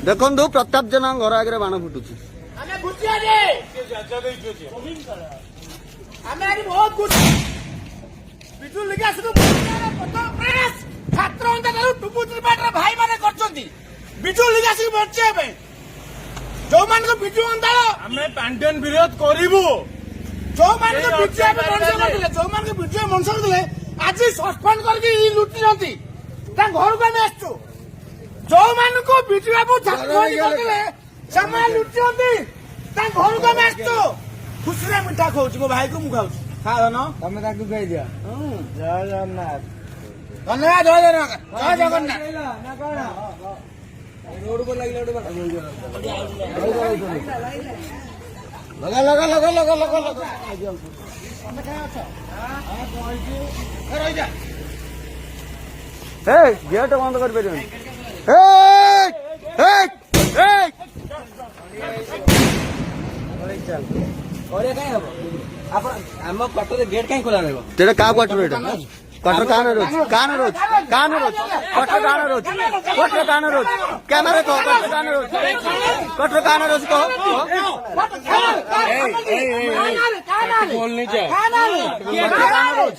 ଦେଖନ୍ତୁ ପ୍ରତାପ ଜେନାଙ୍କ ଘର ଆଗରେ ବାଣ ଫୁଟୁଛି। ଆମେ ବୁଝିଆନି ଆମେ ଆଜି ବହୁତ ଖୁସି ବିଜୁ ଲିଗାସକୁ ଛାତ୍ରଙ୍କ ଟୁପୁ ତ୍ରିପାଠୀର ଭାଇମାନେ କରିଛନ୍ତି ବିଜୁ ଲିଗାସକୁ ବଞ୍ଚିବା ପାଇଁ। ଯୋଉମାନଙ୍କୁ ବିଜୁ ଅଣ୍ଡାଳ ଆମେ ପାଣ୍ଡିଆନ ବିରୋଧ କରିବୁ। ଯୋଉମାନଙ୍କୁ ବିଜୁ ମଣିଷ କରିଥିଲେ ଯୋଉମାନଙ୍କୁ ବିଜୁ ମଣିଷ କରିଥିଲେ ଆଜି ସସ୍ପେଣ୍ଡ କରିକି ଲୁଟିଛନ୍ତି ତାଙ୍କ ଘରକୁ ଆମେ ଆସିଛୁ। ଯୋଉମାନଙ୍କୁ ବିଜୁ ବାବୁ ଛାତ୍ରବାଦୀ କରିଥିଲେ ସେମାନେ ଲୁଟିଛନ୍ତି ତାଙ୍କ ଘରକୁ ଆମେ ଆସିଛୁ। ଖୁସିରେ ମିଠା ଖାଉଛି ମୋ ଭାଇକୁ ମୁଁ ଖାଉଛି। ଖାଅନ ତମେ ତାକୁ କହିଦିଅ। ଜୟ ଜଗନ୍ନାଥ। ଧନ୍ୟବାଦ ଜୟ ଜଗନ୍ନାଥ ଜୟ ଜଗନ୍ନାଥ। ରୋଡକୁ ଲାଗିଲା ଗୋଟେ ଲଗା ଲଗା ଲଗା ଲଗା ଲଗା ଲଗା ରହିଯା ଗେଟ୍ ବନ୍ଦ କରିପାରିବନି। ଆମ କ୍ୱାର୍ଟରରେ ଗେଟ୍ କାହିଁ ଖୋଲା ରହିବ? तेरे का क्वार्टर एटा क्वार्टर कान रोज क्वार्टर कान रोज कैमरा को क्वार्टर कान रोज को बोल नहीं चाहे। क्वार्टर कान रोज